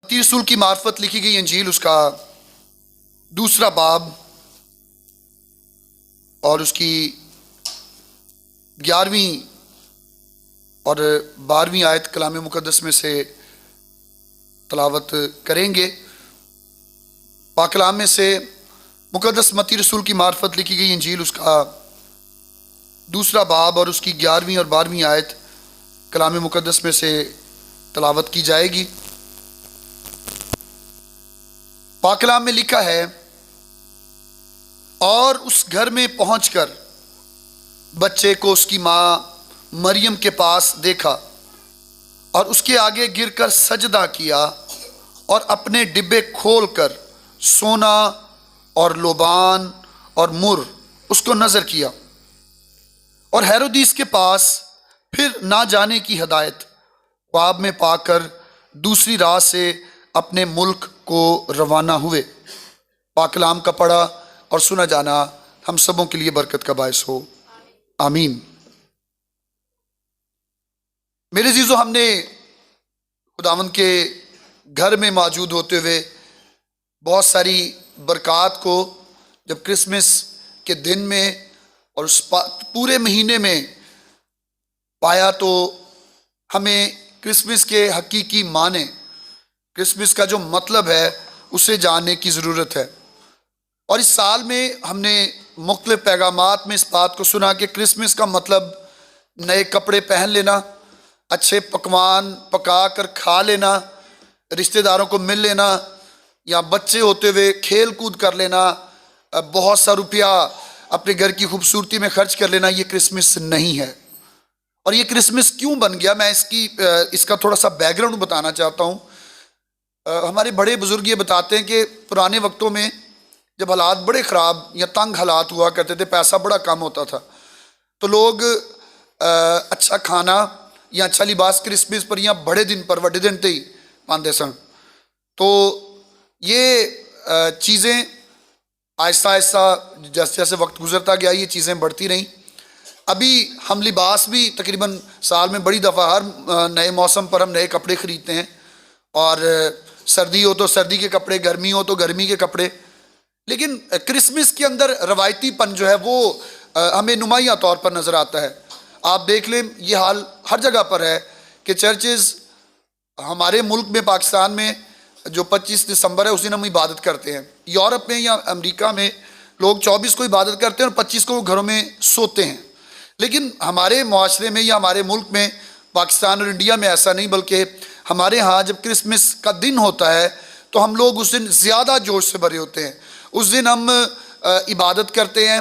متی رسول کی معرفت لکھی گئی انجیل اس کا دوسرا باب اور اس کی 11ویں اور 12ویں آیت کلام مقدس میں سے تلاوت کریں گے۔ پاک کلام میں سے مقدس متی رسول کی معرفت لکھی گئی انجیل اس کا دوسرا باب اور اس کی 11ویں اور 12ویں آیت کلام مقدس میں سے تلاوت کی جائے گی۔ پاک کلام میں لکھا ہے، اور اس گھر میں پہنچ کر بچے کو اس کی ماں مریم کے پاس دیکھا اور اس کے آگے گر کر سجدہ کیا اور اپنے ڈبے کھول کر سونا اور لوبان اور مر اس کو نظر کیا، اور ہیرودیس کے پاس پھر نہ جانے کی ہدایت خواب میں پا کر دوسری راہ سے اپنے ملک کو روانہ ہوئے۔ پاک کلام کا پڑھا اور سنا جانا ہم سبوں کے لیے برکت کا باعث ہو، آمین۔ میرے عزیزو، ہم نے خداوند کے گھر میں موجود ہوتے ہوئے بہت ساری برکات کو جب کرسمس کے دن میں اور اس پورے مہینے میں پایا، تو ہمیں کرسمس کے حقیقی معنی، کرسمس کا جو مطلب ہے اسے جاننے کی ضرورت ہے۔ اور اس سال میں ہم نے مختلف پیغامات میں اس بات کو سنا کہ کرسمس کا مطلب نئے کپڑے پہن لینا، اچھے پکوان پکا کر کھا لینا، رشتہ داروں کو مل لینا، یا بچے ہوتے ہوئے کھیل کود کر لینا، بہت سا روپیہ اپنے گھر کی خوبصورتی میں خرچ کر لینا۔ یہ کرسمس نہیں ہے۔ اور یہ کرسمس کیوں بن گیا، میں اس کا تھوڑا سا بیک گراؤنڈ بتانا چاہتا ہوں۔ ہمارے بڑے بزرگ یہ بتاتے ہیں کہ پرانے وقتوں میں جب حالات بڑے خراب یا تنگ حالات ہوا کرتے تھے، پیسہ بڑا کم ہوتا تھا، تو لوگ اچھا کھانا یا اچھا لباس کرسمس پر یا بڑے دن پر وڈے دن تے ہی پاندے سن۔ تو یہ چیزیں آہستہ آہستہ جیسے جیسے وقت گزرتا گیا یہ چیزیں بڑھتی رہیں۔ ابھی ہم لباس بھی تقریباً سال میں بڑی دفعہ ہر نئے موسم پر ہم نئے کپڑے خریدتے ہیں، اور سردی ہو تو سردی کے کپڑے، گرمی ہو تو گرمی کے کپڑے۔ لیکن کرسمس کے اندر روایتی پن جو ہے وہ ہمیں نمایاں طور پر نظر آتا ہے۔ آپ دیکھ لیں، یہ حال ہر جگہ پر ہے کہ چرچز ہمارے ملک میں، پاکستان میں جو 25 دسمبر ہے اس دن ہم عبادت کرتے ہیں۔ یورپ میں یا امریکہ میں لوگ 24 کو عبادت کرتے ہیں اور 25 کو گھروں میں سوتے ہیں۔ لیکن ہمارے معاشرے میں یا ہمارے ملک میں، پاکستان اور انڈیا میں ایسا نہیں، بلکہ ہمارے ہاں جب کرسمس کا دن ہوتا ہے تو ہم لوگ اس دن زیادہ جوش سے بھرے ہوتے ہیں۔ اس دن ہم عبادت کرتے ہیں۔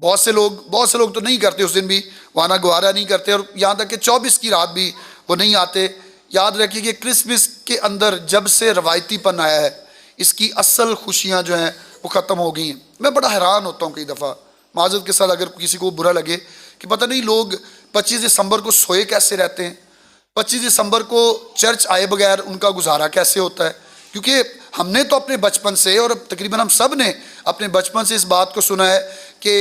بہت سے لوگ تو نہیں کرتے، اس دن بھی وانا گوارا نہیں کرتے، اور یہاں تک کہ 24 کی رات بھی وہ نہیں آتے۔ یاد رکھیے کہ کرسمس کے اندر جب سے روایتی پن آیا ہے، اس کی اصل خوشیاں جو ہیں وہ ختم ہو گئی ہیں۔ میں بڑا حیران ہوتا ہوں کئی دفعہ، معذرت کے ساتھ اگر کسی کو برا لگے، کہ پتہ نہیں لوگ 25 دسمبر کو سوئے کیسے رہتے ہیں، 25 دسمبر کو چرچ آئے بغیر ان کا گزارا کیسے ہوتا ہے۔ کیونکہ ہم نے تو اپنے بچپن سے، اور تقریباً ہم سب نے اپنے بچپن سے اس بات کو سنا ہے کہ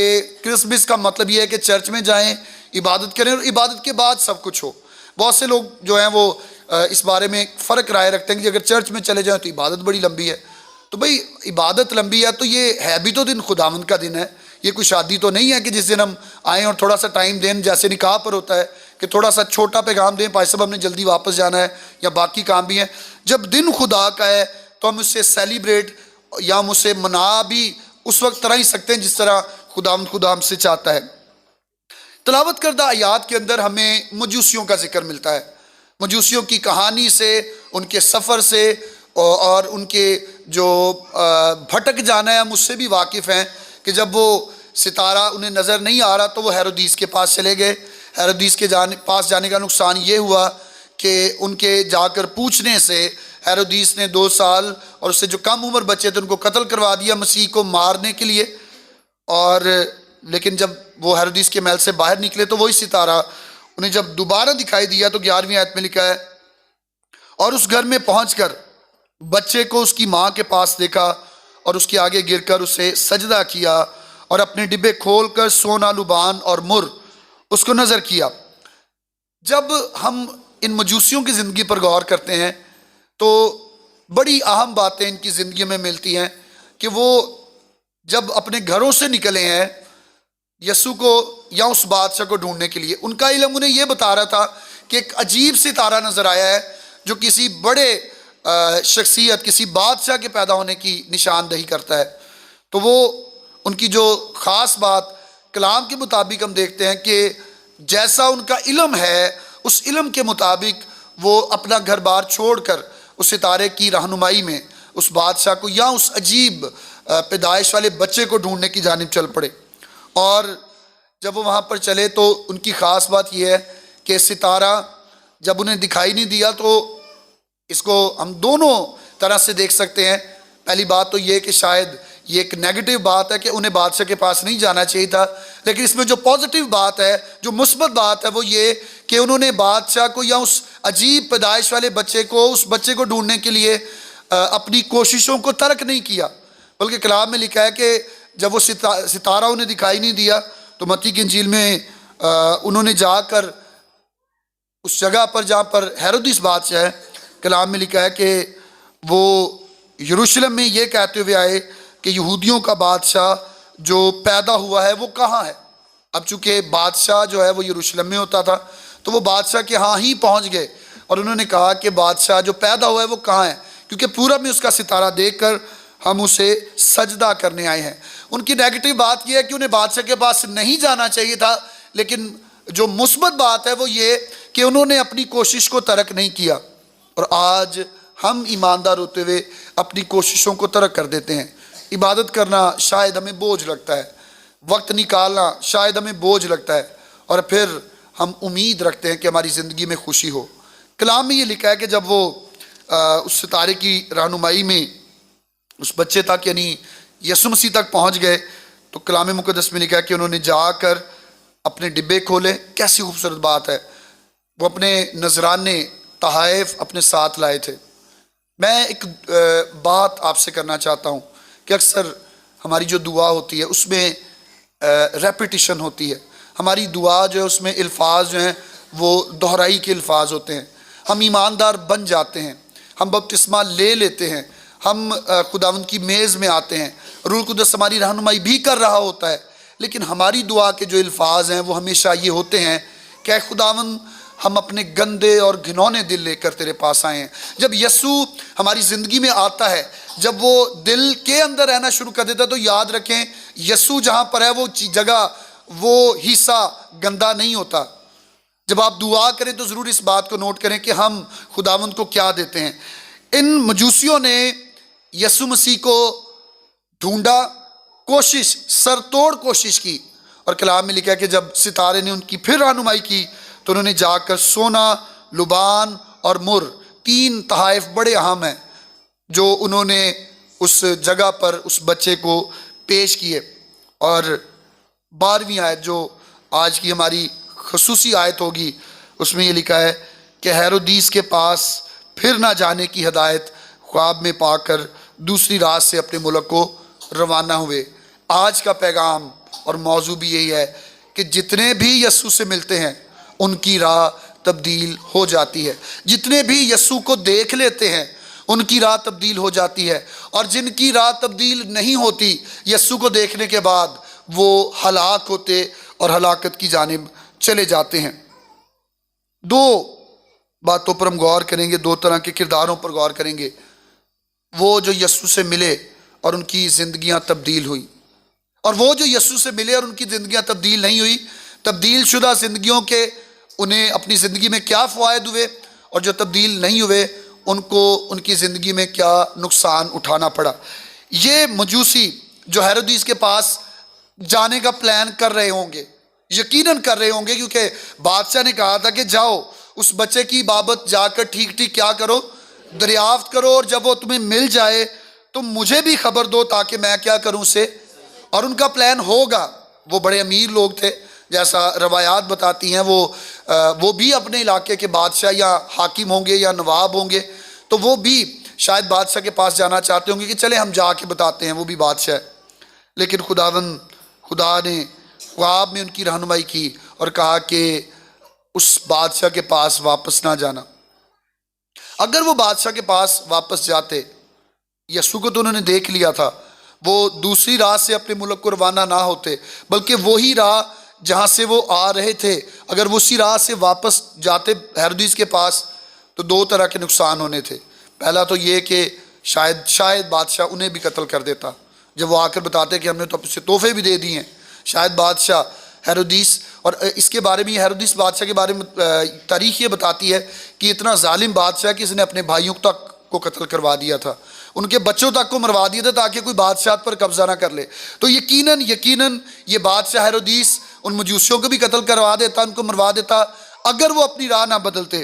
کرسمس کا مطلب یہ ہے کہ چرچ میں جائیں، عبادت کریں، اور عبادت کے بعد سب کچھ ہو۔ بہت سے لوگ جو ہیں وہ اس بارے میں فرق رائے رکھتے ہیں کہ اگر چرچ میں چلے جائیں تو عبادت بڑی لمبی ہے۔ تو بھئی عبادت لمبی ہے تو یہ ہے بھی تو دن خداوند کا دن ہے، یہ کوئی شادی تو نہیں ہے کہ جس دن ہم آئیں اور تھوڑا سا ٹائم دیں، جیسے نکاح پر ہوتا ہے کہ تھوڑا سا چھوٹا پیغام دیں، بھائی صاحب ہم نے جلدی واپس جانا ہے، یا باقی کام بھی ہیں۔ جب دن خدا کا ہے تو ہم اسے سیلیبریٹ یا ہم اسے منا بھی اس وقت طرح ہی سکتے ہیں جس طرح خدا ہم سے چاہتا ہے۔ تلاوت کردہ آیات کے اندر ہمیں مجوسیوں کا ذکر ملتا ہے۔ مجوسیوں کی کہانی سے، ان کے سفر سے، اور ان کے جو بھٹک جانا ہے ہم اس سے بھی واقف ہیں کہ جب وہ ستارہ انہیں نظر نہیں آ رہا تو وہ ہیرودیس کے پاس چلے گئے۔ ہیرودیس کے پاس جانے کا نقصان یہ ہوا کہ ان کے جا کر پوچھنے سے ہیرودیس نے 2 سال اور اس سے جو کم عمر بچے تھے ان کو قتل کروا دیا مسیح کو مارنے کے لیے۔ اور لیکن جب وہ ہیرودیس کے محل سے باہر نکلے تو وہی ستارہ انہیں جب دوبارہ دکھائی دیا تو 11ویں آیت میں لکھا ہے، اور اس گھر میں پہنچ کر بچے کو اس کی ماں کے پاس دیکھا اور اس کے آگے گر کر اسے سجدہ کیا اور اپنے ڈبے کھول کر سونا، لبان اور مر اس کو نظر کیا۔ جب ہم ان مجوسیوں کی زندگی پر غور کرتے ہیں تو بڑی اہم باتیں ان کی زندگی میں ملتی ہیں کہ وہ جب اپنے گھروں سے نکلے ہیں یسوع کو یا اس بادشاہ کو ڈھونڈنے کے لیے، ان کا علم انہیں یہ بتا رہا تھا کہ ایک عجیب ستارہ نظر آیا ہے جو کسی بڑے شخصیت، کسی بادشاہ کے پیدا ہونے کی نشاندہی کرتا ہے۔ تو وہ ان کی جو خاص بات کلام کے مطابق ہم دیکھتے ہیں کہ جیسا ان کا علم ہے اس علم کے مطابق وہ اپنا گھر بار چھوڑ کر اس ستارے کی رہنمائی میں اس بادشاہ کو یا اس عجیب پیدائش والے بچے کو ڈھونڈنے کی جانب چل پڑے۔ اور جب وہ وہاں پر چلے تو ان کی خاص بات یہ ہے کہ ستارہ جب انہیں دکھائی نہیں دیا، تو اس کو ہم دونوں طرح سے دیکھ سکتے ہیں۔ پہلی بات تو یہ کہ شاید یہ ایک نیگیٹو بات ہے کہ انہیں بادشاہ کے پاس نہیں جانا چاہیے تھا، لیکن اس میں جو پازیٹیو بات ہے، جو مثبت بات ہے، وہ یہ کہ انہوں نے بادشاہ کو یا اس عجیب پیدائش والے بچے کو، اس بچے کو ڈھونڈنے کے لیے اپنی کوششوں کو ترک نہیں کیا، بلکہ کلام میں لکھا ہے کہ جب وہ ستارہ انہیں دکھائی نہیں دیا تو متی کی انجیل میں انہوں نے جا کر اس جگہ پر جہاں پر ہیرودیس بادشاہ ہے، کلام میں لکھا ہے کہ وہ یروشلم میں یہ کہتے ہوئے آئے کہ یہودیوں کا بادشاہ جو پیدا ہوا ہے وہ کہاں ہے۔ اب چونکہ بادشاہ جو ہے وہ یروشلم میں ہوتا تھا تو وہ بادشاہ کے ہاں ہی پہنچ گئے اور انہوں نے کہا کہ بادشاہ جو پیدا ہوا ہے وہ کہاں ہے، کیونکہ پورب میں اس کا ستارہ دیکھ کر ہم اسے سجدہ کرنے آئے ہیں۔ ان کی نیگیٹو بات یہ ہے کہ انہیں بادشاہ کے پاس نہیں جانا چاہیے تھا، لیکن جو مثبت بات ہے وہ یہ کہ انہوں نے اپنی کوشش کو ترک نہیں کیا۔ اور آج ہم ایماندار ہوتے ہوئے اپنی کوششوں کو ترک کر دیتے ہیں۔ عبادت کرنا شاید ہمیں بوجھ لگتا ہے، وقت نکالنا شاید ہمیں بوجھ لگتا ہے، اور پھر ہم امید رکھتے ہیں کہ ہماری زندگی میں خوشی ہو۔ کلام میں یہ لکھا ہے کہ جب وہ اس ستارے کی رہنمائی میں اس بچے تک یعنی یسوع مسیح تک پہنچ گئے تو کلام مقدس میں لکھا ہے کہ انہوں نے جا کر اپنے ڈبے کھولے۔ کیسی خوبصورت بات ہے، وہ اپنے نذرانے تحائف اپنے ساتھ لائے تھے۔ میں ایک بات آپ سے کرنا چاہتا ہوں کہ اکثر ہماری جو دعا ہوتی ہے اس میں ریپیٹیشن ہوتی ہے، ہماری دعا جو ہے اس میں الفاظ جو ہیں وہ دہرائی کے الفاظ ہوتے ہیں۔ ہم ایماندار بن جاتے ہیں، ہم بپتسمہ لے لیتے ہیں، ہم خداوند کی میز میں آتے ہیں، روح القدس ہماری رہنمائی بھی کر رہا ہوتا ہے، لیکن ہماری دعا کے جو الفاظ ہیں وہ ہمیشہ یہ ہوتے ہیں کہ اے خداوند ہم اپنے گندے اور گھنونے دل لے کر تیرے پاس آئے ہیں۔ جب یسوع ہماری زندگی میں آتا ہے، جب وہ دل کے اندر رہنا شروع کر دیتا ہے، تو یاد رکھیں یسوع جہاں پر ہے وہ جگہ، وہ حصہ گندا نہیں ہوتا۔ جب آپ دعا کریں تو ضرور اس بات کو نوٹ کریں کہ ہم خداوند کو کیا دیتے ہیں۔ ان مجوسیوں نے یسوع مسیح کو ڈھونڈا، کوشش، سر توڑ کوشش کی، اور کلام میں لکھا ہے کہ جب ستارے نے ان کی پھر رہنمائی کی تو انہوں نے جا کر سونا، لبان اور مر، 3 تحائف بڑے اہم ہیں جو انہوں نے اس جگہ پر اس بچے کو پیش کیے۔ اور 12ویں آیت جو آج کی ہماری خصوصی آیت ہوگی اس میں یہ لکھا ہے کہ ہیرودیس کے پاس پھر نہ جانے کی ہدایت خواب میں پا کر دوسری رات سے اپنے ملک کو روانہ ہوئے۔ آج کا پیغام اور موضوع بھی یہی ہے کہ جتنے بھی یسوع سے ملتے ہیں ان کی راہ تبدیل ہو جاتی ہے، جتنے بھی یسوع کو دیکھ لیتے ہیں ان کی راہ تبدیل ہو جاتی ہے، اور جن کی راہ تبدیل نہیں ہوتی یسوع کو دیکھنے کے بعد وہ ہلاک ہوتے اور ہلاکت کی جانب چلے جاتے ہیں۔ 2 باتوں پر ہم غور کریں گے، 2 طرح کے کرداروں پر غور کریں گے۔ وہ جو یسوع سے ملے اور ان کی زندگیاں تبدیل ہوئی، اور وہ جو یسوع سے ملے اور ان کی زندگیاں تبدیل نہیں ہوئی۔ تبدیل شدہ زندگیوں کے انہیں اپنی زندگی میں کیا فوائد ہوئے، اور جو تبدیل نہیں ہوئے ان کو ان کی زندگی میں کیا نقصان اٹھانا پڑا۔ یہ مجوسی جو ہیرودیس کے پاس جانے کا پلان کر رہے ہوں گے، یقیناً کر رہے ہوں گے، کیونکہ بادشاہ نے کہا تھا کہ جاؤ اس بچے کی بابت جا کر ٹھیک ٹھیک کیا کرو، دریافت کرو، اور جب وہ تمہیں مل جائے تو مجھے بھی خبر دو تاکہ میں کیا کروں اسے۔ اور ان کا پلان ہوگا۔ وہ بڑے امیر لوگ تھے، جیسا روایات بتاتی ہیں، وہ بھی اپنے علاقے کے بادشاہ یا حاکم ہوں گے یا نواب ہوں گے، تو وہ بھی شاید بادشاہ کے پاس جانا چاہتے ہوں گے کہ چلے ہم جا کے بتاتے ہیں، وہ بھی بادشاہ ہے۔ لیکن خدا نے خواب میں ان کی رہنمائی کی اور کہا کہ اس بادشاہ کے پاس واپس نہ جانا۔ اگر وہ بادشاہ کے پاس واپس جاتے، یسوع کو تو انہوں نے دیکھ لیا تھا، وہ دوسری راہ سے اپنے ملک کو روانہ نہ ہوتے بلکہ وہی راہ جہاں سے وہ آ رہے تھے، اگر وہ اسی راہ سے واپس جاتے ہیرودیس کے پاس تو دو طرح کے نقصان ہونے تھے۔ پہلا تو یہ کہ شاید بادشاہ انہیں بھی قتل کر دیتا، جب وہ آ کر بتاتے کہ ہم نے تو اسے تحفے بھی دے دیے ہیں۔ شاید بادشاہ ہیرودیس، اور اس کے بارے میں ہیرودیس بادشاہ کے بارے میں تاریخ یہ بتاتی ہے کہ اتنا ظالم بادشاہ کہ اس نے اپنے بھائیوں تک کو قتل کروا دیا تھا، ان کے بچوں تک کو مروا دیا تھا تاکہ کوئی بادشاہت پر قبضہ نہ کر لے۔ تو یقیناً یہ بادشاہ ہیرودیس ان مجوسیوں کو بھی قتل کروا دیتا، ان کو مروا دیتا اگر وہ اپنی راہ نہ بدلتے۔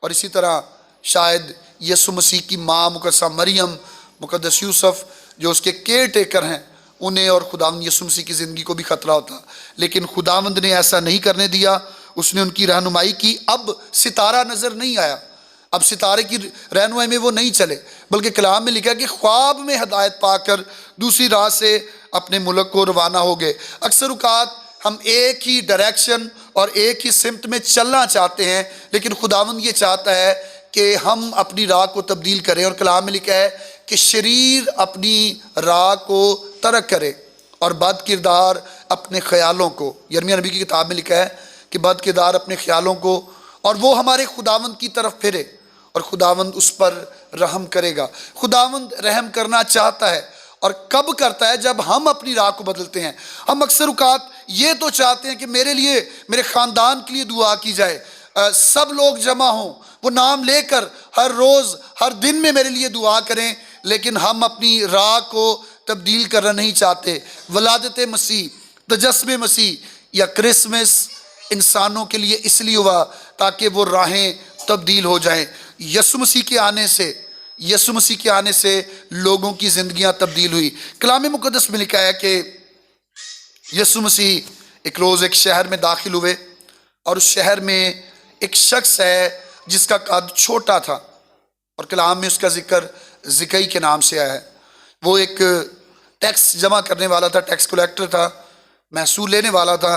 اور اسی طرح شاید یسوع مسیح کی ماں مقدسہ مریم، مقدس یوسف جو اس کے کیئر ٹیکر ہیں، انہیں اور خداوند یسوع مسیح کی زندگی کو بھی خطرہ ہوتا، لیکن خداوند نے ایسا نہیں کرنے دیا، اس نے ان کی رہنمائی کی۔ اب ستارہ نظر نہیں آیا، اب ستارے کی رہنمائی میں وہ نہیں چلے، بلکہ کلام میں لکھا کہ خواب میں ہدایت پا کر دوسری راہ سے اپنے ملک کو روانہ ہو گئے۔ اکثر اوقات ہم ایک ہی ڈائریکشن اور ایک ہی سمت میں چلنا چاہتے ہیں، لیکن خداوند یہ چاہتا ہے کہ ہم اپنی راہ کو تبدیل کریں، اور کلام میں لکھا ہے کہ شریر اپنی راہ کو ترک کرے اور بد کردار اپنے خیالوں کو، یرمیہ نبی کی کتاب میں لکھا ہے کہ بد کردار اپنے خیالوں کو، اور وہ ہمارے خداوند کی طرف پھرے اور خداوند اس پر رحم کرے گا۔ خداوند رحم کرنا چاہتا ہے، اور کب کرتا ہے؟ جب ہم اپنی راہ کو بدلتے ہیں۔ ہم اکثر اوقات یہ تو چاہتے ہیں کہ میرے لیے، میرے خاندان کے لیے دعا کی جائے، سب لوگ جمع ہوں، وہ نام لے کر ہر روز ہر دن میں میرے لیے دعا کریں، لیکن ہم اپنی راہ کو تبدیل کرنا نہیں چاہتے۔ ولادت مسیح، تجسم مسیح یا کرسمس انسانوں کے لیے اس لیے ہوا تاکہ وہ راہیں تبدیل ہو جائیں۔ یسوع مسیح کے آنے سے لوگوں کی زندگیاں تبدیل ہوئی۔ کلام مقدس میں لکھا ہے کہ یسوع مسیح ایک روز ایک شہر میں داخل ہوئے، اور اس شہر میں ایک شخص ہے جس کا قد چھوٹا تھا، اور کلام میں اس کا ذکر زکئی کے نام سے آیا ہے۔ وہ ایک ٹیکس جمع کرنے والا تھا، ٹیکس کلیکٹر تھا، محصول لینے والا تھا،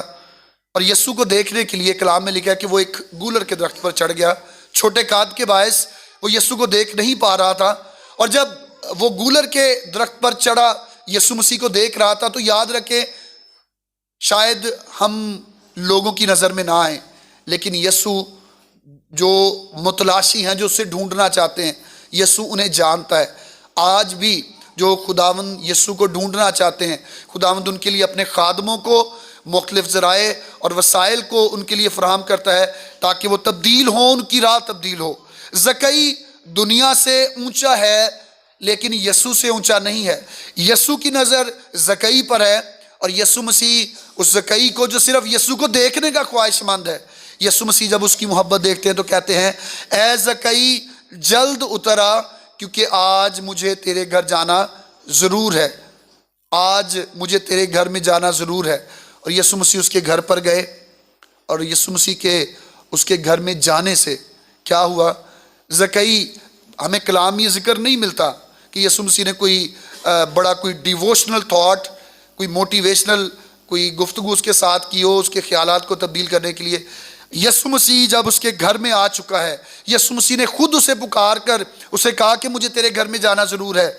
اور یسوع کو دیکھنے کے لیے کلام میں لکھا ہے کہ وہ ایک گولر کے درخت پر چڑھ گیا۔ چھوٹے قد کے باعث وہ یسوع کو دیکھ نہیں پا رہا تھا، اور جب وہ گولر کے درخت پر چڑھا، یسوع مسیح کو دیکھ رہا تھا۔ تو یاد رکھیں، شاید ہم لوگوں کی نظر میں نہ آئیں، لیکن یسوع جو متلاشی ہیں، جو اسے ڈھونڈنا چاہتے ہیں، یسوع انہیں جانتا ہے۔ آج بھی جو خداوند یسوع کو ڈھونڈنا چاہتے ہیں، خداوند ان کے لیے اپنے خادموں کو مختلف ذرائع اور وسائل کو ان کے لیے فراہم کرتا ہے تاکہ وہ تبدیل ہوں، ان کی راہ تبدیل ہو۔ زکئی دنیا سے اونچا ہے لیکن یسوع سے اونچا نہیں ہے۔ یسوع کی نظر زکئی پر ہے، اور یسوع مسیح اس زکئی کو جو صرف یسوع کو دیکھنے کا خواہش مند ہے، یسوع مسیح جب اس کی محبت دیکھتے ہیں تو کہتے ہیں، اے زکئی جلد اترا، کیونکہ آج مجھے تیرے گھر جانا ضرور ہے، آج مجھے تیرے گھر میں جانا ضرور ہے۔ اور یسوع مسیح اس کے گھر پر گئے، اور یسوع مسیح کے اس کے گھر میں جانے سے کیا ہوا؟ زکئی، ہمیں کلامی ذکر نہیں ملتا کہ یسوع مسیح نے کوئی بڑا کوئی ڈیووشنل تھاٹ، کوئی موٹیویشنل کوئی گفتگو اس کے ساتھ کی ہو اس کے خیالات کو تبدیل کرنے کے لیے۔ یسوع مسیح جب اس کے گھر میں آ چکا ہے، یسوع مسیح نے خود اسے پکار کر اسے کہا کہ مجھے تیرے گھر میں جانا ضرور ہے،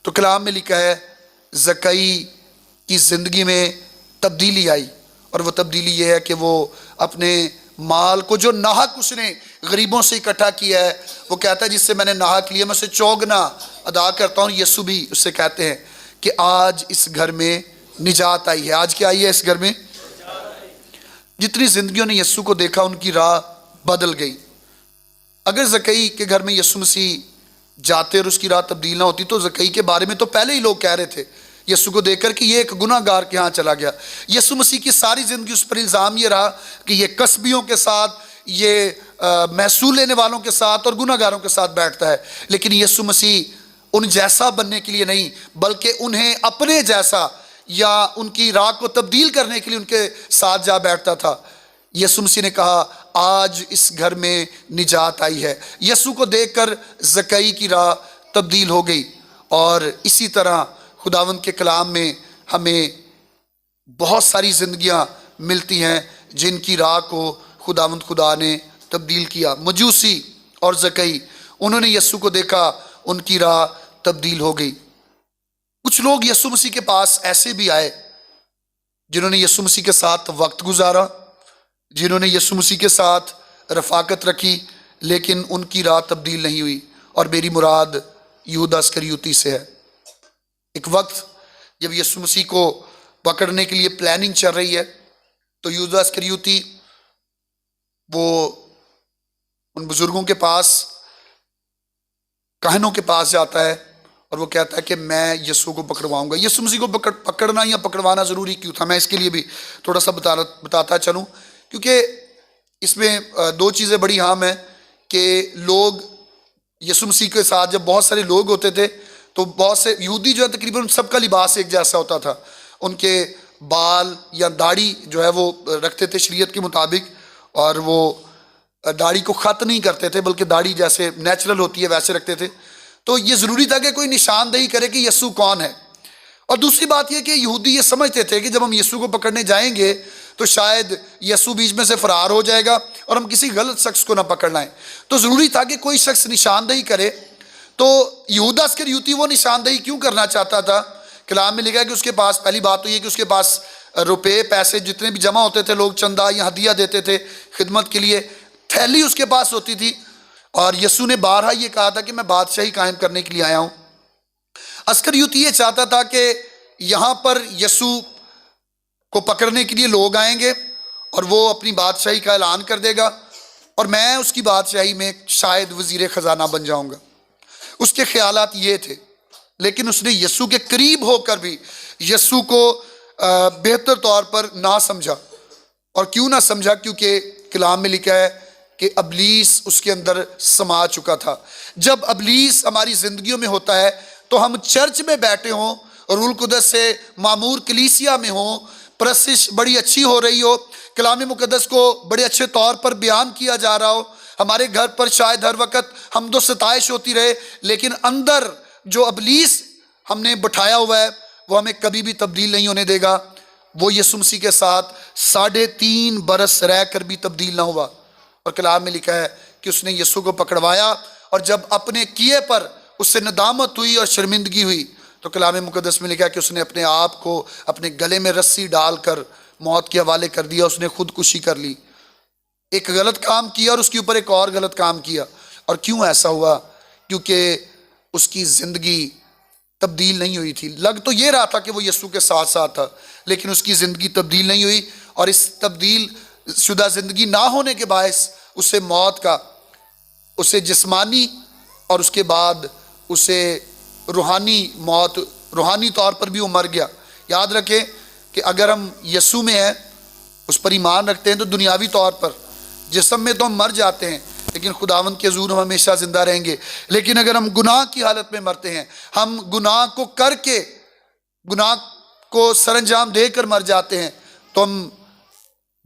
تو کلام میں لکھا ہے زکئی کی زندگی میں تبدیلی آئی، اور وہ تبدیلی یہ ہے کہ وہ اپنے مال کو جو ناحق اس نے غریبوں سے اکٹھا کیا ہے، وہ کہتا ہے جس سے میں نے ناحق لیا میں اسے چوگنا ادا کرتا ہوں۔ یسوع بھی اس سے کہتے ہیں کہ آج اس گھر میں نجات آئی ہے۔ آج کیا آئی ہے اس گھر میں؟ جتنی زندگیوں نے یسوع کو دیکھا ان کی راہ بدل گئی۔ اگر زکئی کے گھر میں یسوع مسیح جاتے اور اس کی راہ تبدیل نہ ہوتی تو زکئی کے بارے میں تو پہلے ہی لوگ کہہ رہے تھے یسوع کو دیکھ کر کہ یہ ایک گناہ گار کے ہاں چلا گیا۔ یسوع مسیح کی ساری زندگی اس پر الزام یہ رہا کہ یہ کسبیوں کے ساتھ، یہ محصول لینے والوں کے ساتھ اور گناہ گاروں کے ساتھ بیٹھتا ہے، لیکن یسوع مسیح ان جیسا بننے کے لیے نہیں بلکہ انہیں اپنے جیسا یا ان کی راہ کو تبدیل کرنے کے لیے ان کے ساتھ جا بیٹھتا تھا۔ یسوع مسیح نے کہا آج اس گھر میں نجات آئی ہے۔ یسوع کو دیکھ کر زکئی کی راہ تبدیل ہو گئی، اور اسی طرح خداوند کے کلام میں ہمیں بہت ساری زندگیاں ملتی ہیں جن کی راہ کو خداوند خدا نے تبدیل کیا۔ مجوسی اور زکئی انہوں نے یسوع کو دیکھا، ان کی راہ تبدیل ہو گئی۔ کچھ لوگ یسوع مسیح کے پاس ایسے بھی آئے جنہوں نے یسوع مسیح کے ساتھ وقت گزارا، جنہوں نے یسوع مسیح کے ساتھ رفاقت رکھی، لیکن ان کی راہ تبدیل نہیں ہوئی، اور میری مراد یہودا اسکریوتی سے ہے۔ ایک وقت جب یسوع مسیح کو پکڑنے کے لیے پلاننگ چل رہی ہے تو یہودا اسکریوتی وہ ان بزرگوں کے پاس، کاہنوں کے پاس جاتا ہے اور وہ کہتا ہے کہ میں یسوع کو پکڑواؤں گا۔ یسوع مسیح کو پکڑنا یا پکڑوانا ضروری کیوں تھا؟ میں اس کے لیے بھی تھوڑا سا بتاتا چلوں، کیونکہ اس میں دو چیزیں بڑی اہم ہیں کہ لوگ یسوع مسیح کے ساتھ جب بہت سارے لوگ ہوتے تھے تو بہت سے یہودی جو ہے تقریباً ان سب کا لباس ایک جیسا ہوتا تھا، ان کے بال یا داڑھی جو ہے وہ رکھتے تھے شریعت کے مطابق، اور وہ داڑھی کو خط نہیں کرتے تھے بلکہ داڑھی جیسے نیچرل ہوتی ہے ویسے رکھتے تھے۔ تو یہ ضروری تھا کہ کوئی نشاندہی کرے کہ یسوع کون ہے۔ اور دوسری بات یہ کہ یہودی یہ سمجھتے تھے کہ جب ہم یسوع کو پکڑنے جائیں گے تو شاید یسوع بیچ میں سے فرار ہو جائے گا اور ہم کسی غلط شخص کو نہ پکڑ لائیں، تو ضروری تھا کہ کوئی شخص نشاندہی کرے۔ تو یہودا اسکریوتی وہ نشاندہی کیوں کرنا چاہتا تھا؟ کلام میں لکھا ہے کہ اس کے پاس، پہلی بات تو یہ کہ اس کے پاس روپے پیسے جتنے بھی جمع ہوتے تھے، لوگ چندہ یا ہدیہ دیتے تھے خدمت کے لیے، تھیلی اس کے پاس ہوتی تھی، اور یسوع نے بارہا یہ کہا تھا کہ میں بادشاہی قائم کرنے کے لیے آیا ہوں۔ اسکریوتی یہ چاہتا تھا کہ یہاں پر یسوع کو پکڑنے کے لیے لوگ آئیں گے اور وہ اپنی بادشاہی کا اعلان کر دے گا، اور میں اس کی بادشاہی میں شاید وزیر خزانہ بن جاؤں گا۔ اس کے خیالات یہ تھے، لیکن اس نے یسوع کے قریب ہو کر بھی یسوع کو بہتر طور پر نہ سمجھا۔ اور کیوں نہ سمجھا؟ کیونکہ کلام میں لکھا ہے کہ ابلیس اس کے اندر سما چکا تھا۔ جب ابلیس ہماری زندگیوں میں ہوتا ہے تو ہم چرچ میں بیٹھے ہوں، روح القدس سے معمور کلیسیا میں ہوں، پرستش بڑی اچھی ہو رہی ہو، کلام مقدس کو بڑے اچھے طور پر بیان کیا جا رہا ہو، ہمارے گھر پر شاید ہر وقت حمد و ستائش ہوتی رہے، لیکن اندر جو ابلیس ہم نے بٹھایا ہوا ہے وہ ہمیں کبھی بھی تبدیل نہیں ہونے دے گا۔ وہ یسوع مسیح کے ساتھ 3.5 برس رہ کر بھی تبدیل نہ ہوا، اور کلام میں لکھا ہے کہ اس نے یسوع کو پکڑوایا، اور جب اپنے کیے پر اس سے ندامت ہوئی اور شرمندگی ہوئی تو کلام مقدس میں لکھا ہے کہ اس نے اپنے آپ کو اپنے گلے میں رسی ڈال کر موت کے حوالے کر دیا، اس نے خودکشی کر لی۔ ایک غلط کام کیا اور اس کے اوپر ایک اور غلط کام کیا۔ اور کیوں ایسا ہوا؟ کیونکہ اس کی زندگی تبدیل نہیں ہوئی تھی۔ لگ تو یہ رہا تھا کہ وہ یسوع کے ساتھ ساتھ تھا، لیکن اس کی زندگی تبدیل نہیں ہوئی، اور اس تبدیل شدہ زندگی نہ ہونے کے باعث اسے موت کا، اسے جسمانی اور اس کے بعد اسے روحانی موت، روحانی طور پر بھی وہ مر گیا۔ یاد رکھیں کہ اگر ہم یسوع میں ہیں، اس پر ایمان رکھتے ہیں، تو دنیاوی طور پر جسم میں تو ہم مر جاتے ہیں لیکن خداوند کے حضور ہم ہمیشہ زندہ رہیں گے۔ لیکن اگر ہم گناہ کی حالت میں مرتے ہیں، ہم گناہ کو کر کے، گناہ کو سر انجام دے کر مر جاتے ہیں، تو ہم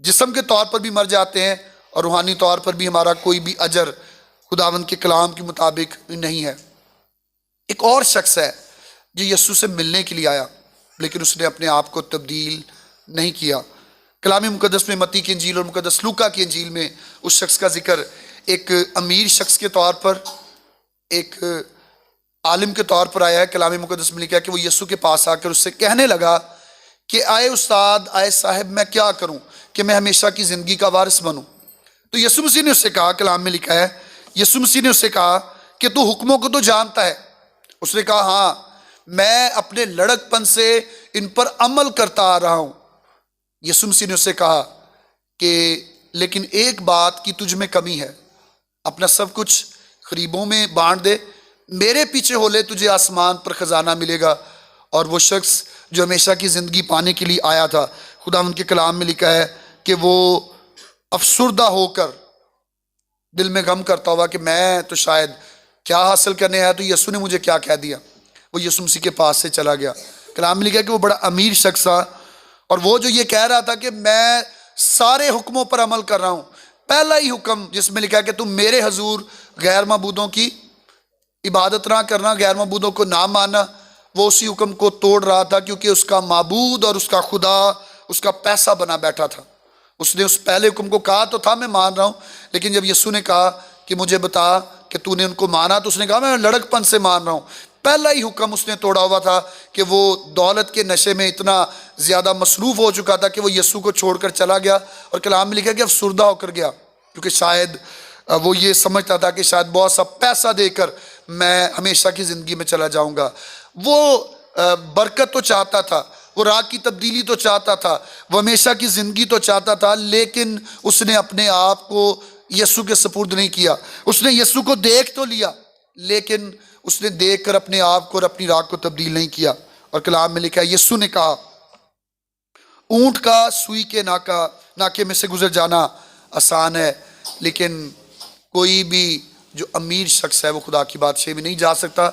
جسم کے طور پر بھی مر جاتے ہیں اور روحانی طور پر بھی ہمارا کوئی بھی اجر خداوند کے کلام کے مطابق نہیں ہے۔ ایک اور شخص ہے جو یسوع سے ملنے کے لیے آیا، لیکن اس نے اپنے آپ کو تبدیل نہیں کیا۔ کلام مقدس میں متی کی انجیل اور مقدس لوکا کی انجیل میں اس شخص کا ذکر ایک امیر شخص کے طور پر، ایک عالم کے طور پر آیا ہے۔ کلام مقدس میں لکھا ہے کہ وہ یسوع کے پاس آ کر اس سے کہنے لگا کہ آئے استاد، آئے صاحب، میں کیا کروں کہ میں ہمیشہ کی زندگی کا وارث بنوں؟ تو یسوع مسیح نے اس سے کہا، کلام میں لکھا ہے، یسوع مسیح نے اس سے کہا کہ تو حکموں کو تو جانتا ہے۔ اس نے کہا ہاں، میں اپنے لڑک پن سے ان پر عمل کرتا آ رہا ہوں۔ یسوع مسیح نے اس سے کہا کہ لیکن ایک بات کی تجھ میں کمی ہے، اپنا سب کچھ غریبوں میں بانٹ دے، میرے پیچھے ہو لے، تجھے آسمان پر خزانہ ملے گا۔ اور وہ شخص جو ہمیشہ کی زندگی پانے کے لیے آیا تھا، خداوند کے کلام میں لکھا ہے کہ وہ افسردہ ہو کر دل میں غم کرتا ہوا کہ میں تو شاید کیا حاصل کرنے آیا، تو یسوع نے مجھے کیا کہہ دیا۔ وہ یسوع مسیح کے پاس سے چلا گیا۔ کلام میں لکھا ہے کہ وہ بڑا امیر شخص تھا، اور وہ جو یہ کہہ رہا تھا کہ میں سارے حکموں پر عمل کر رہا ہوں، پہلا ہی حکم جس میں لکھا ہے کہ تم میرے حضور غیر معبودوں کی عبادت نہ کرنا، غیر معبودوں کو نہ ماننا، وہ اسی حکم کو توڑ رہا تھا، کیونکہ اس کا معبود اور اس کا خدا اس کا پیسہ بنا بیٹھا تھا۔ اس نے اس پہلے حکم کو کہا تو تھا میں مان رہا ہوں، لیکن جب یسوع نے کہا کہ مجھے بتا کہ تو نے ان کو مانا، تو اس نے کہا میں لڑک پن سے مان رہا ہوں۔ پہلا ہی حکم اس نے توڑا ہوا تھا کہ وہ دولت کے نشے میں اتنا زیادہ مصروف ہو چکا تھا کہ وہ یسوع کو چھوڑ کر چلا گیا، اور کلام میں لکھا کہ افسردہ ہو کر گیا، کیونکہ شاید وہ یہ سمجھتا تھا کہ شاید بہت سا پیسہ دے کر میں ہمیشہ کی زندگی میں چلا جاؤں گا۔ وہ برکت تو چاہتا تھا، وہ راہ کی تبدیلی تو چاہتا تھا، وہ ہمیشہ کی زندگی تو چاہتا تھا، لیکن اس نے اپنے آپ کو یسوع کے سپرد نہیں کیا۔ اس نے یسوع کو دیکھ تو لیا، لیکن اس نے دیکھ کر اپنے آپ کو اور اپنی راہ کو تبدیل نہیں کیا۔ اور کلام میں لکھا ہے یسوع نے کہا اونٹ کا سوئی کے ناکے میں سے گزر جانا آسان ہے، لیکن کوئی بھی جو امیر شخص ہے وہ خدا کی بادشاہی میں نہیں جا سکتا۔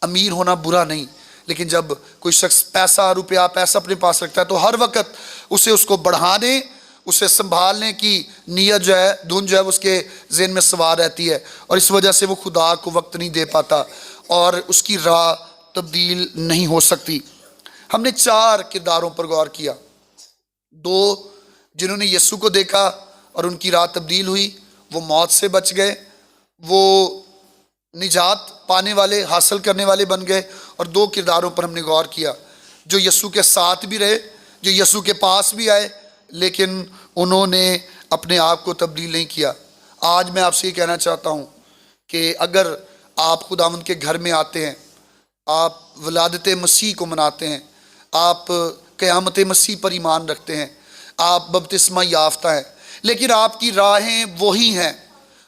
امیر ہونا برا نہیں، لیکن جب کوئی شخص پیسہ روپیہ پیسہ اپنے پاس رکھتا ہے تو ہر وقت اسے اس کو بڑھانے، اسے سنبھالنے کی نیت جو ہے، دھن جو ہے اس کے ذہن میں سوار رہتی ہے، اور اس وجہ سے وہ خدا کو وقت نہیں دے پاتا اور اس کی راہ تبدیل نہیں ہو سکتی۔ ہم نے 4 کرداروں پر غور کیا، 2 جنہوں نے یسوع کو دیکھا اور ان کی راہ تبدیل ہوئی، وہ موت سے بچ گئے، وہ نجات پانے والے حاصل کرنے والے بن گئے، اور 2 کرداروں پر ہم نے غور کیا جو یسوع کے ساتھ بھی رہے، جو یسوع کے پاس بھی آئے، لیکن انہوں نے اپنے آپ کو تبدیل نہیں کیا۔ آج میں آپ سے یہ کہنا چاہتا ہوں کہ اگر آپ خداوند کے گھر میں آتے ہیں، آپ ولادت مسیح کو مناتے ہیں، آپ قیامت مسیح پر ایمان رکھتے ہیں، آپ بپتسمہ یافتہ ہیں، لیکن آپ کی راہیں وہی ہیں،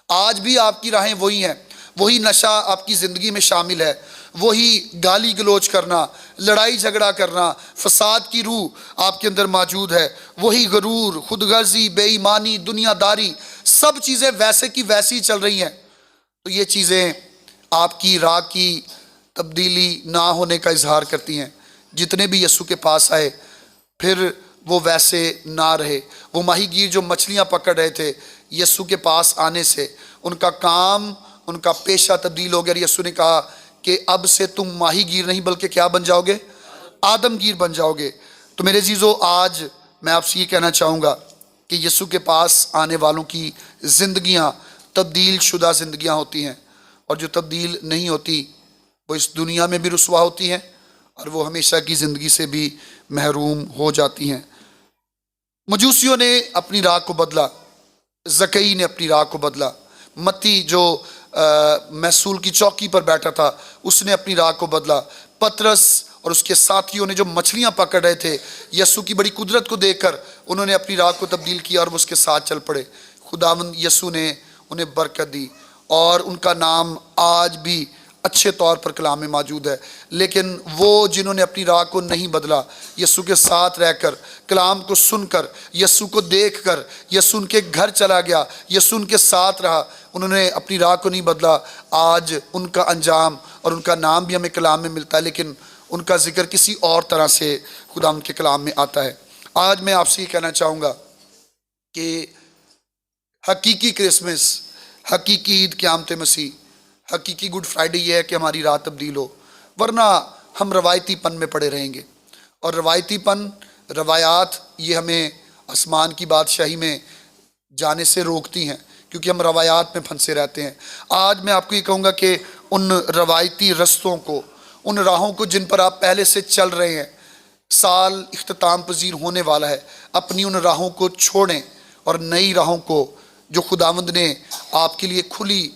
آج بھی آپ کی راہیں وہی ہیں، وہی نشہ آپ کی زندگی میں شامل ہے، وہی گالی گلوچ کرنا، لڑائی جھگڑا کرنا، فساد کی روح آپ کے اندر موجود ہے، وہی غرور، خود غرضی، بے ایمانی، دنیا داری، سب چیزیں ویسے کی ویسی چل رہی ہیں، تو یہ چیزیں آپ کی راہ کی تبدیلی نہ ہونے کا اظہار کرتی ہیں۔ جتنے بھی یسوع کے پاس آئے پھر وہ ویسے نہ رہے۔ وہ ماہی گیر جو مچھلیاں پکڑ رہے تھے، یسوع کے پاس آنے سے ان کا کام، ان کا پیشہ تبدیل ہو گیا۔ یسوع نے کہا کہ اب سے تم ماہی گیر نہیں بلکہ کیا بن جاؤ گے؟ آدم گیر بن جاؤ گے۔ تو میرے عزیزو، آج میں آپ سے یہ کہنا چاہوں گا کہ یسوع کے پاس آنے والوں کی زندگیاں تبدیل شدہ زندگیاں ہوتی ہیں، اور جو تبدیل نہیں ہوتی وہ اس دنیا میں بھی رسوا ہوتی ہیں اور وہ ہمیشہ کی زندگی سے بھی محروم ہو جاتی ہیں۔ مجوسیوں نے اپنی راہ کو بدلا، زکئی نے اپنی راہ کو بدلا، متی جو محصول کی چوکی پر بیٹھا تھا اس نے اپنی راہ کو بدلا، پترس اور اس کے ساتھیوں نے جو مچھلیاں پکڑ رہے تھے، یسوع کی بڑی قدرت کو دیکھ کر انہوں نے اپنی راہ کو تبدیل کیا اور وہ اس کے ساتھ چل پڑے۔ خداوند یسوع نے انہیں برکت دی اور ان کا نام آج بھی اچھے طور پر کلام میں موجود ہے۔ لیکن وہ جنہوں نے اپنی راہ کو نہیں بدلا، یسوع کے ساتھ رہ کر، کلام کو سن کر، یسوع کو دیکھ کر، یسوع ان کے گھر چلا گیا، یسوع ان کے ساتھ رہا، انہوں نے اپنی راہ کو نہیں بدلا، آج ان کا انجام اور ان کا نام بھی ہمیں کلام میں ملتا ہے، لیکن ان کا ذکر کسی اور طرح سے خدا ان کے کلام میں آتا ہے۔ آج میں آپ سے یہ کہنا چاہوں گا کہ حقیقی کرسمس، حقیقی عید قیامت مسیح، حقیقی گڈ فرائیڈے یہ ہے کہ ہماری راہ تبدیل ہو، ورنہ ہم روایتی پن میں پڑے رہیں گے، اور روایتی پن، روایات یہ ہمیں آسمان کی بادشاہی میں جانے سے روکتی ہیں، کیونکہ ہم روایات میں پھنسے رہتے ہیں۔ آج میں آپ کو یہ کہوں گا کہ ان روایتی رستوں کو، ان راہوں کو جن پر آپ پہلے سے چل رہے ہیں، سال اختتام پذیر ہونے والا ہے، اپنی ان راہوں کو چھوڑیں اور نئی راہوں کو جو خداوند نے آپ کے لیے کھلی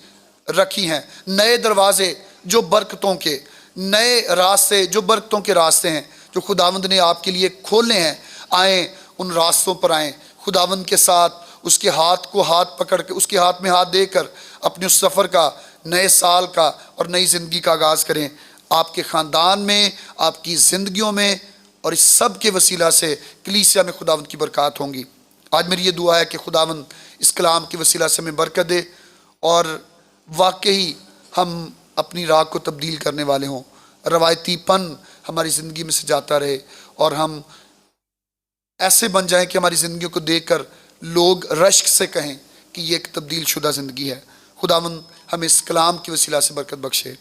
رکھی ہیں، نئے دروازے جو برکتوں کے، نئے راستے جو برکتوں کے راستے ہیں جو خداوند نے آپ کے لیے کھولے ہیں، آئیں ان راستوں پر آئیں، خداوند کے ساتھ اس کے ہاتھ کو ہاتھ پکڑ کے، اس کے ہاتھ میں ہاتھ دے کر اپنے اس سفر کا، نئے سال کا اور نئی زندگی کا آغاز کریں۔ آپ کے خاندان میں، آپ کی زندگیوں میں اور اس سب کے وسیلہ سے کلیسیا میں خداوند کی برکات ہوں گی۔ آج میری یہ دعا ہے کہ خداوند اس کلام کے وسیلہ سے ہمیں برکت دے اور واقعی ہم اپنی راہ کو تبدیل کرنے والے ہوں، روایتی پن ہماری زندگی میں سے جاتا رہے اور ہم ایسے بن جائیں کہ ہماری زندگیوں کو دیکھ کر لوگ رشک سے کہیں کہ یہ ایک تبدیل شدہ زندگی ہے۔ خداوند ہمیں اس کلام کے وسیلہ سے برکت بخشے۔